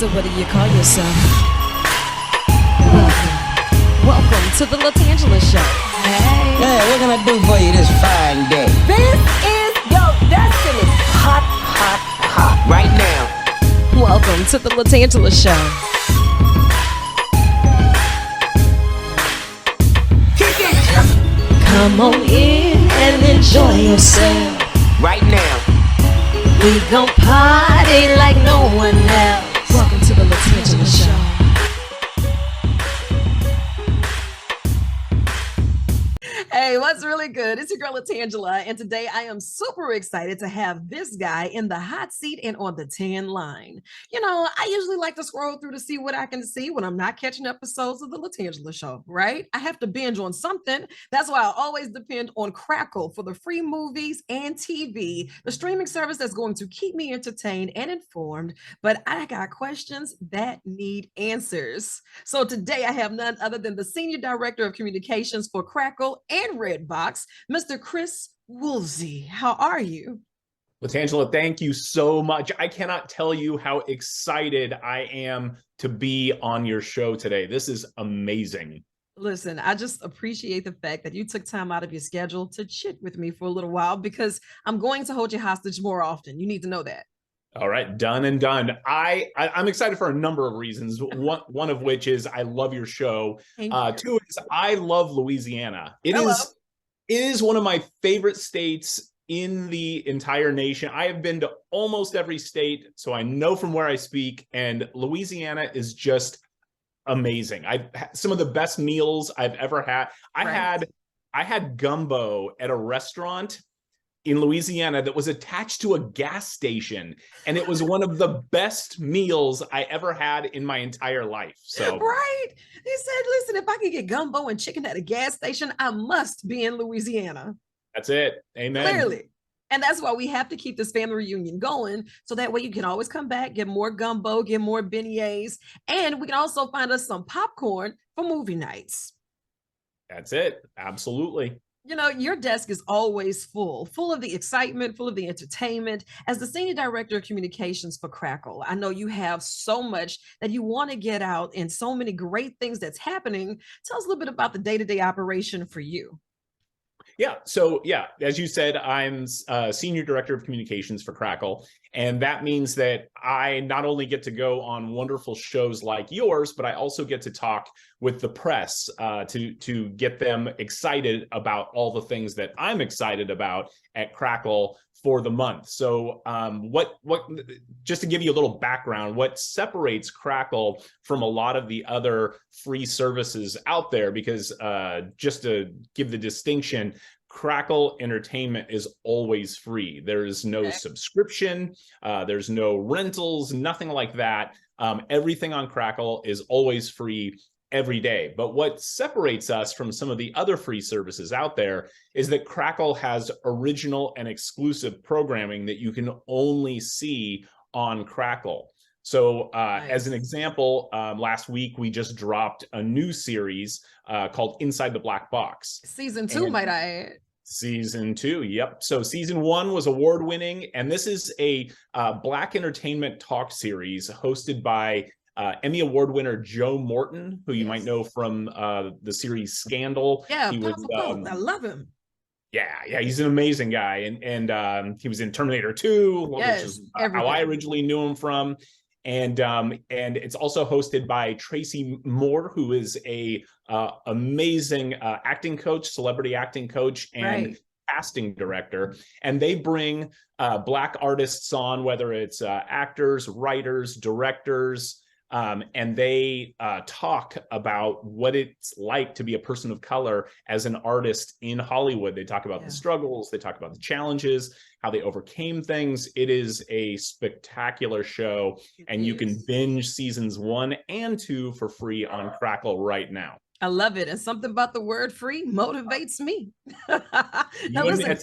So what do you call yourself? Welcome to the LaTangela Show. Hey. Hey, what can I do for you this fine day? This is your destiny. Hot, hot, hot. Right now. Welcome to the LaTangela Show. Come on in and enjoy yourself. Right now. We gon' party like no one else. Welcome to the LaTangela Show. Hey, what's really good? It's your girl LaTangela, and today I am super excited to have this guy in the hot seat and on the 10 line. You know, I usually like to scroll through to see what I can see when I'm not catching episodes of the LaTangela Show, right? I have to binge on something. That's why I always depend on Crackle for the free movies and TV, the streaming service that's going to keep me entertained and informed. But I got questions that need answers. So today I have none other than the Senior Director of Communications for Crackle and Redbox, Mr. Chris Woolsey. How are you? LaTangela, thank you so much. I cannot tell you how excited I am to be on your show today. This is amazing. Listen, I just appreciate the fact that you took time out of your schedule to chit with me for a little while, because I'm going to hold you hostage more often. You need to know that. All right, done and done. I'm excited for a number of reasons. One of which is I love your show. Two is I love Louisiana. It is one of my favorite states in the entire nation. I have been to almost every state, so I know from where I speak, and Louisiana is just amazing. I've had some of the best meals I've ever had. I had gumbo at a restaurant in Louisiana that was attached to a gas station, and it was one of the best meals I ever had in my entire life. So right, he said, listen, if I can get gumbo and chicken at a gas station, I must be in Louisiana. That's it. Amen. Clearly. And that's why we have to keep this family reunion going, so that way you can always come back, get more gumbo, get more beignets, and we can also find us some popcorn for movie nights. That's it. Absolutely. You know, your desk is always full of the excitement, full of the entertainment. As the Senior Director of Communications for Crackle, I know you have so much that you want to get out and so many great things that's happening. Tell us a little bit about the day-to-day operation for you. Yeah. So yeah, as you said, I'm Senior Director of Communications for Crackle. And that means that I not only get to go on wonderful shows like yours, but I also get to talk with the press to get them excited about all the things that I'm excited about at Crackle for the month. So what just to give you a little background, what separates Crackle from a lot of the other free services out there, because just to give the distinction, Crackle Entertainment is always free. There is no subscription, there's no rentals, nothing like that. Everything on Crackle is always free every day. But what separates us from some of the other free services out there is that Crackle has original and exclusive programming that you can only see on Crackle. So as an example, last week we just dropped a new series called Inside the Black Box. Season 2, might I add. Season 2, yep. So season 1 was award-winning, and this is a Black entertainment talk series hosted by Emmy Award winner Joe Morton, who you might know from the series Scandal. Yeah, I love him. Yeah, he's an amazing guy, and he was in Terminator 2, which is how I originally knew him from. And it's also hosted by Tracy Moore, who is a amazing acting coach, celebrity acting coach, and casting director. And they bring Black artists on, whether it's actors, writers, directors, and they talk about what it's like to be a person of color as an artist in Hollywood. They talk about the struggles, they talk about the challenges, how they overcame things. It is a spectacular show, and you can binge seasons 1 and 2 for free on Crackle right now. I love it. And something about the word free motivates me. Now listen,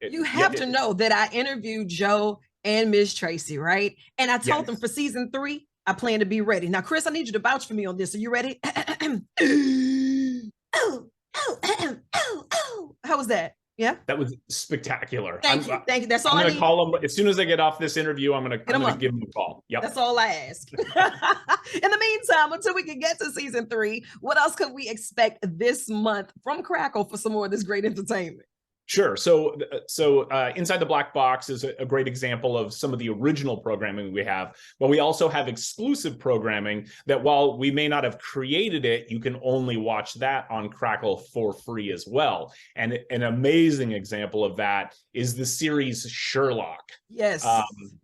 you have to know that I interviewed Joe and Miss Tracy, right? And I told them for season 3, I plan to be ready. Now, Chris, I need you to vouch for me on this. Are you ready? How was that? Yeah. That was spectacular. Thank you. Thank you. That's all I'm I going to need. call him as soon as I get off this interview. I'm going to give him a call. Yep. That's all I ask. In the meantime, until we can get to season 3, what else could we expect this month from Crackle for some more of this great entertainment? Sure. So Inside the Black Box is a great example of some of the original programming we have, but we also have exclusive programming that, while we may not have created it, you can only watch that on Crackle for free as well. And an amazing example of that is the series Sherlock. Yes.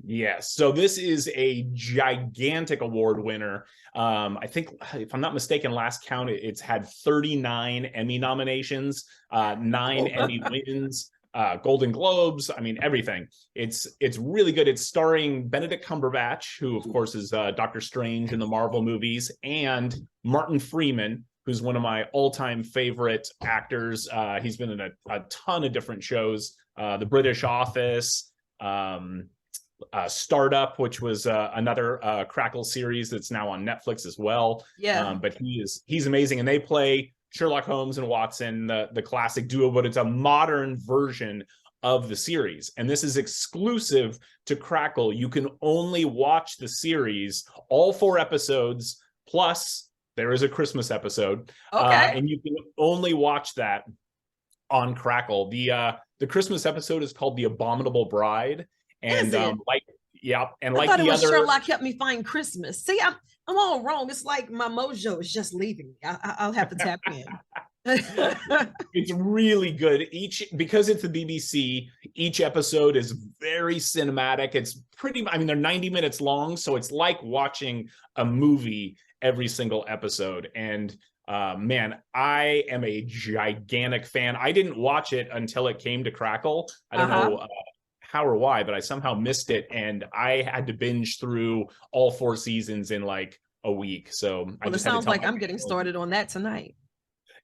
Yes. So this is a gigantic award winner. I think, if I'm not mistaken, last count, it's had 39 Emmy nominations, 9 Emmy wins, Golden Globes. I mean, everything. It's really good. It's starring Benedict Cumberbatch, who, of course, is Doctor Strange in the Marvel movies, and Martin Freeman, who's one of my all-time favorite actors. He's been in a ton of different shows, The British Office, Startup, which was another Crackle series that's now on Netflix as well. Yeah. But he's amazing, and they play Sherlock Holmes and Watson, the classic duo, but it's a modern version of the series. And this is exclusive to Crackle. You can only watch the series, all 4 episodes, plus there is a Christmas episode. Okay. And you can only watch that on Crackle. The Christmas episode is called The Abominable Bride. And I thought it was Sherlock Helped Me Find Christmas. See, I'm all wrong. It's like my mojo is just leaving me. I'll have to tap in. It's really good. Because it's the BBC, each episode is very cinematic. It's they're 90 minutes long, so it's like watching a movie every single episode. And man, I am a gigantic fan. I didn't watch it until it came to Crackle. I don't know how or why, but I somehow missed it, and I had to binge through all 4 seasons in like a week. So it sounds like I'm getting started on that tonight.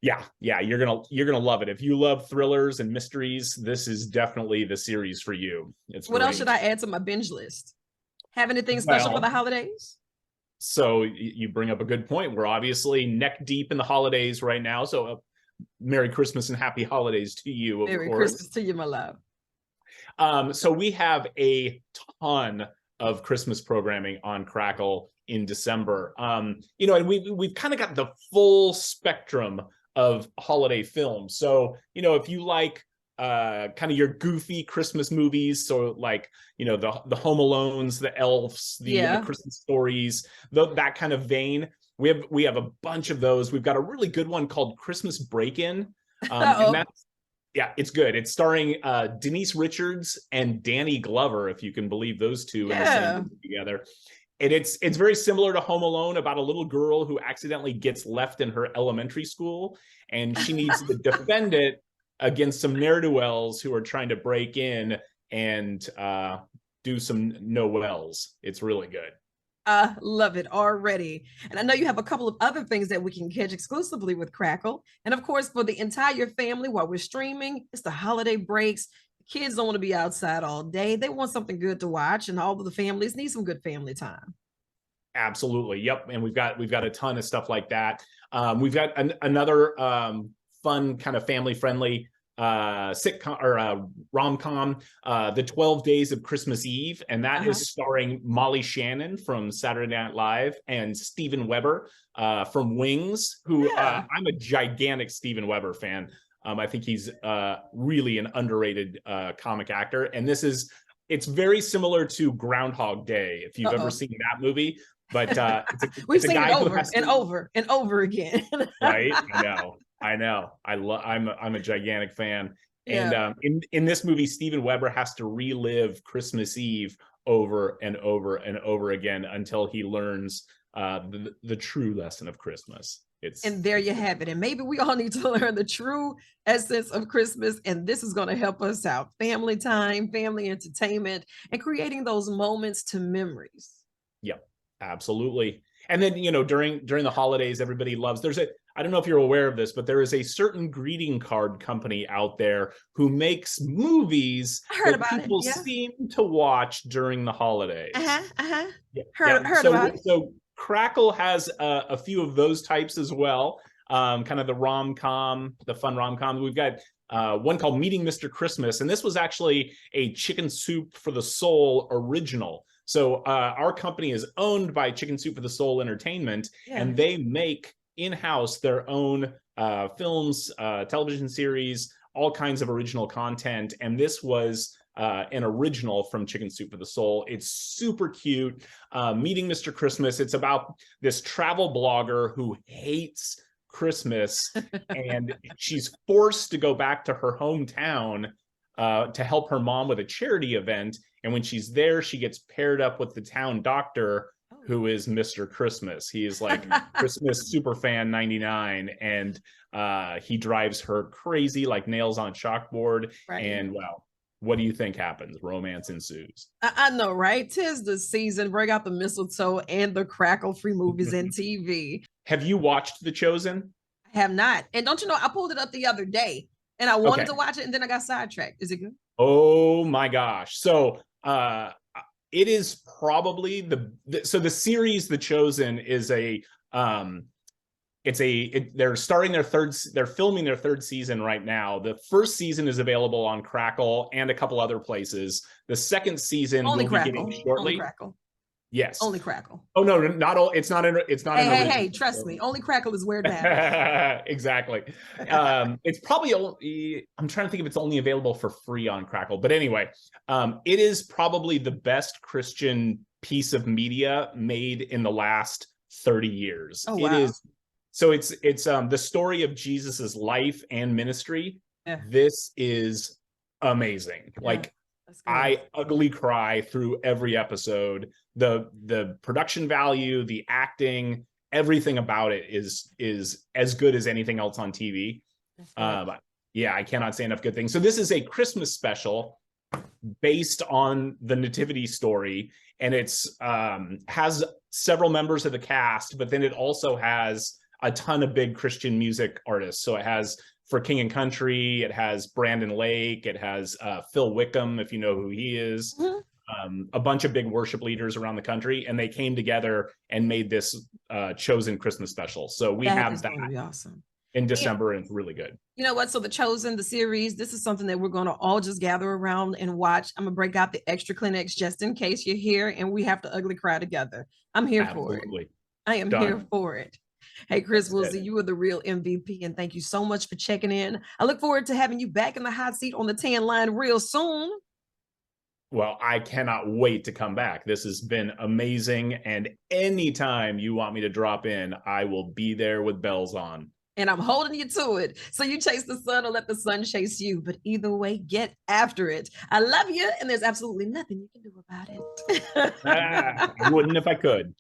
Yeah, you're gonna love it. If you love thrillers and mysteries, this is definitely the series for you. What else should I add to my binge list? Have anything special for the holidays? So you bring up a good point. We're obviously neck deep in the holidays right now. So Merry Christmas and Happy Holidays to you. Merry Christmas to you, my love. So we have a ton of Christmas programming on Crackle in December. And we've kind of got the full spectrum of holiday films. So, if you like kind of your goofy Christmas movies, so like, the Home Alones, the Elves, the Christmas Stories, that kind of vein, we have a bunch of those. We've got a really good one called Christmas Break-In. And that's, yeah, it's good. It's starring Denise Richards and Danny Glover, if you can believe those two in the same movie together. And it's very similar to Home Alone, about a little girl who accidentally gets left in her elementary school, and she needs to defend it against some ne'er-do-wells who are trying to break in and do some no-wells. It's really good. I love it already. And I know you have a couple of other things that we can catch exclusively with Crackle. And of course, for the entire family, while we're streaming, it's the holiday breaks. Kids don't want to be outside all day. They want something good to watch, and all of the families need some good family time. Absolutely. Yep. And we've got a ton of stuff like that. We've got another fun kind of family friendly sitcom or rom-com, The 12 Days of Christmas Eve, and that is starring Molly Shannon from Saturday Night Live and Steven Weber from Wings, who I'm a gigantic Steven Weber fan. I think he's really an underrated comic actor, and it's very similar to Groundhog Day, if you've ever seen that movie. But we've seen it over and over and over again. Right? I know. I'm a gigantic fan. And in this movie, Steven Weber has to relive Christmas Eve over and over and over again until he learns the true lesson of Christmas. And there you have it. And maybe we all need to learn the true essence of Christmas. And this is going to help us out. Family time, family entertainment, and creating those moments to memories. Yep, absolutely. And then, during the holidays, everybody loves, I don't know if you're aware of this, but there is a certain greeting card company out there who makes movies that people seem to watch during the holidays. Heard about it. So Crackle has a few of those types as well. Kind of the rom-com, the fun rom-com. We've got one called Meeting Mr. Christmas. And this was actually a Chicken Soup for the Soul original. So our company is owned by Chicken Soup for the Soul Entertainment, and they make in-house their own films, television series, all kinds of original content. And this was an original from Chicken Soup for the Soul. It's super cute. Meeting Mr. Christmas. It's about this travel blogger who hates Christmas and she's forced to go back to her hometown to help her mom with a charity event. And when she's there, she gets paired up with the town doctor, who is Mr. Christmas. He is like Christmas super fan 99, and he drives her crazy like nails on chalkboard. Right. And wow, what do you think happens? Romance ensues. I know, right? 'Tis the season. Bring out the mistletoe and the Crackle free movies and TV. Have you watched The Chosen? I have not. And don't you know, I pulled it up the other day and I wanted to watch it, and then I got sidetracked. Is it good? Oh my gosh. So it is probably the series The Chosen is they're filming their third season right now. The first season is available on Crackle and a couple other places. The second season will be getting shortly. Only Crackle. Yes. Only Crackle. Oh no, not all. It's not. Hey, trust me. Only Crackle is where it matters. Exactly. It's probably only. I'm trying to think if it's only available for free on Crackle. But anyway, it is probably the best Christian piece of media made in the last 30 years. Oh, wow. It is. So it's the story of Jesus's life and ministry. Yeah. This is amazing. Yeah. Like, I ugly cry through every episode. The production value, the acting, everything about it is as good as anything else on TV. Yeah, I cannot say enough good things. So this is a Christmas special based on the nativity story, and it's has several members of the cast, but then it also has a ton of big Christian music artists. So it has For King and Country, it has Brandon Lake, it has Phil Wickham, if you know who he is, a bunch of big worship leaders around the country, and they came together and made this Chosen Christmas special. So we have that awesome in December, and it's really good. You know what? So The Chosen, the series, this is something that we're going to all just gather around and watch. I'm going to break out the extra Kleenex just in case you're here and we have to ugly cry together. I'm here for it. I am here for it. Hey, Chris Woolsey, you are the real MVP, and thank you so much for checking in. I look forward to having you back in the hot seat on the tan line real soon. Well, I cannot wait to come back. This has been amazing, and anytime you want me to drop in, I will be there with bells on. And I'm holding you to it. So you chase the sun or let the sun chase you. But either way, get after it. I love you, and there's absolutely nothing you can do about it. I wouldn't if I could.